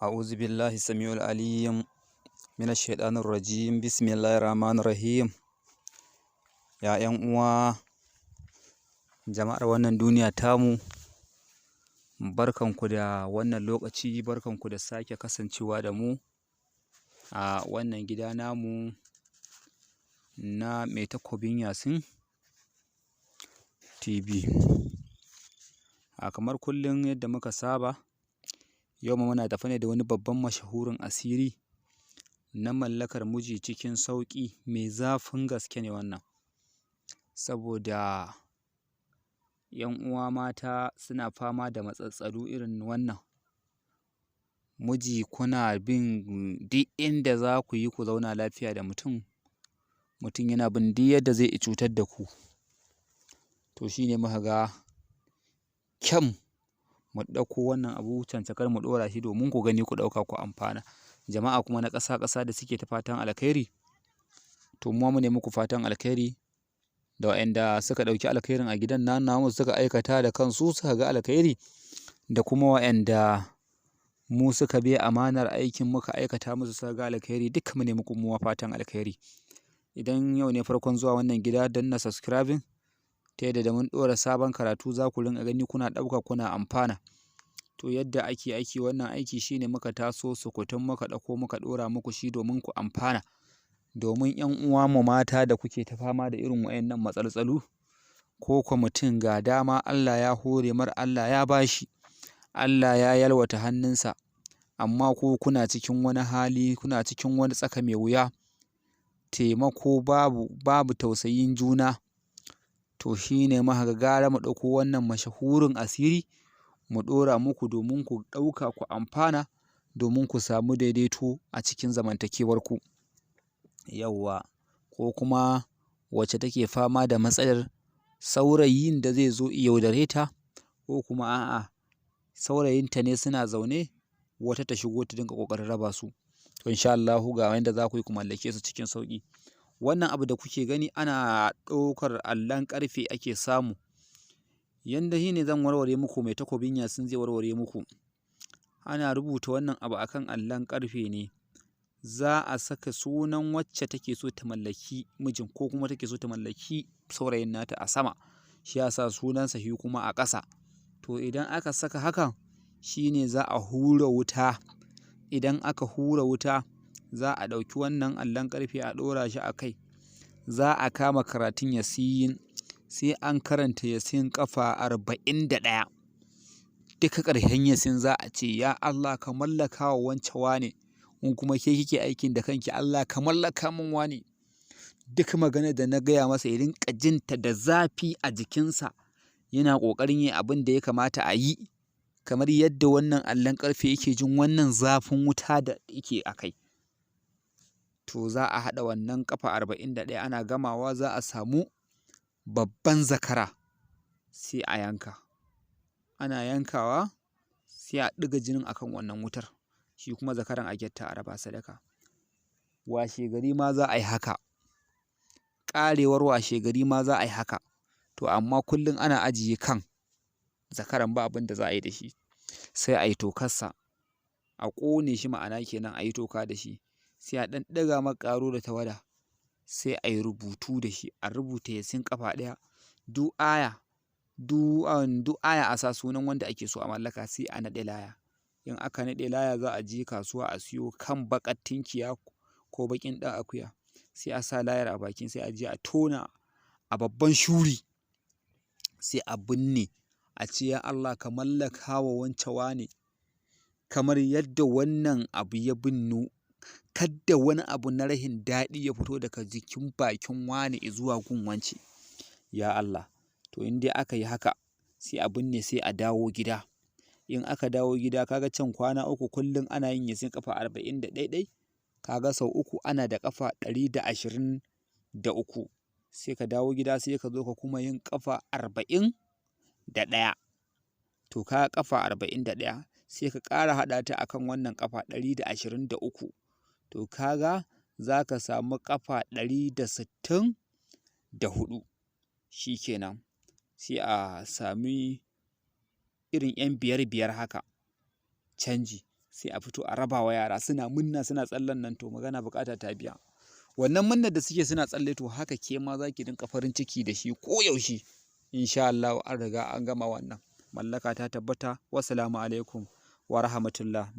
أعوذ بالله السميع العليم من الشيطان الرجيم بسم الله الرحمن الرحيم. Ya 'yan uwa jama'ar wannan duniya tamu, barkanku da wannan lokaci, barkanku da sake kasancewa da mu a wannan gida namu na Mai Takobin Yasin TV. Kamar kullum yadda muka saba, yau ma muna tafe ne da wani babban mashahurin asiri na mallakar miji cikin sauƙi. Mai zafin gaske ne wannan, saboda 'yan uwa mata suna fama da matsaltsalu irin wannan. Miji kuna bin duk inda za ku yi ku zauna lafiya da mutum, mutum yana bin duk yadda zai cutar da ku. To shi ne muka ga kyam mu ɗauko wannan abu cancakar mu ɗora shi domin ku gani ku ɗauka ku amfana. Jama'a kuma na ƙasa da suke ta fatan alkhairi, to mu ne muku fatan alkhairi, da waɗanda suka ɗauki alkhairin a gidan namu suka aikata da kansu suka ga alkhairi, da kuma waɗanda mu suka bi amanar aikin muka aikata musu suka ga alkhairi, duka mu ne muku fatan alkhairi. Idan yau ne farkon zuwa wannan gida, danna subscribing ta yadda da mun ɗora sabon karatu za ku rinƙa gani kuna ɗauka kuna amfana. To yadda ake aiki wannan aiki shine muka taso sukutun muka ɗauko muka ɗora muku shi domin ku amfana. Domin 'yan uwa mu mata da kuke ta fama da irin waɗannan matsaltsalu, ko kwa mutum ga dama Allah ya hore mar, Allah ya bashi, Allah ya yalwata hannunsa, amma ko kuna cikin wani hali, kuna cikin wani tsaka mai wuya, taimako babu tausayin juna. To shi ne muka ga gara mu ɗauko wannan mashahurin asiri mu ɗora muku domin ku ɗauka ku amfana, domin ku samu daidaito a cikin zamantakewarku. Yawwa, ko kuma wacce take fama da matsalar saurayin da zai zo ya yaudare ta, ko kuma a'a saurayinta ne suna zaune wata ta shigo ta dinga ƙoƙarin raba su. To insha Allahu ga yanda za ku yi ku mallake su cikin sauƙi. Wannan abu da kuke gani ana ɗaukar allon ƙarfe ake samu. Yanda shi ne zan warware muku, Mai Takobin Yasin zai warware muku. Ana rubuta wannan abu akan allon ƙarfe ne. Za a saka sunan wacce take so ta mallaki mijin, ko kuma take so ta mallaki saurayin nata a sama, shi ya sa sunansa shi kuma a ƙasa. To idan aka saka hakan, shi ne za a hura wuta. Idan aka hura wuta, za a ɗauki wannan allon ƙarfe a ɗora shi a kai. Za a kama karatun Yasin, sai an karanta Yasin ƙafa 41. Duka ƙarshen Yasin za a ce, ya Allah ka mallaka wa wance wane, in kuma ke kike aikin da kanki, Allah ka mallaka min wane. Duk maganar da na gaya masa ya rinƙa jinta da zafi a jikinsa, yana ƙoƙarin yin abin da ya kamata a yi, kamar yadda wannan allon ƙarfe yake jin wannan zafin wuta da yake a kai. To za a haɗa wannan ƙafa 41, ana gamawa za a samu babban zakara sai a yanka. Ana yankawa sai a ɗiga jinin akan wannan wutar, shi kuma zakaran a gyatta a raba sadaka. Washe gari ma za a yi haka, ƙarewar washe gari ma za a yi haka. To amma kullum ana ajiye kan zakaran, ba abin da za a yi da shi, sai a yi tokarsa, a ƙone shi, ma'ana kenan a yi toka da shi, sai a ɗan ɗaga maka ƙaro da tawada, sai a yi rubutu da shi, a rubuta Yasin ƙafa 1. Duk aya a sa sunan wanda ake so a mallaka, sai a naɗe laya. In aka naɗe laya, za a je kasuwa a siyo kan baƙar tinkiya ko baƙin ɗan akuya, sai a sa layar a bakin, sai a je a tona a babban shuri, sai a binne, a ce ya Allah ka mallaka wa wance wane, kamar yadda wannan abu ya binnu, kadda wani abu na rahin daɗi ya fito daga jikin bakin wane zuwa gun wance, ya Allah. To in dai aka yi haka, sai a binne, sai a dawo gida. In aka dawo gida, kaga can kwana 3 kullum ana yin Yasin ƙafa 41, kaga sau 3 ana da ƙafa 123. Sai ka dawo gida, sai ka zo ka kuma yin ƙafa 41. To kaga ƙafa 41, sai ka ƙara haɗa ta akan wannan ƙafa 123. To kaga za ka samu ƙafa 164. Shi kenan, sai a sami irin 'yan 5-5 haka canji, sai a fito a raba wa yara suna munna suna tsallen nan, to magana buƙata ta biya. Wannan munnar da suke suna tsalle, to haka ke ma za ki dinga farin ciki da shi koyaushe. Insha Allah an riga an gama wannan. Mallaka ta tabbata. Wassalamu alaikum wa rahmatullah.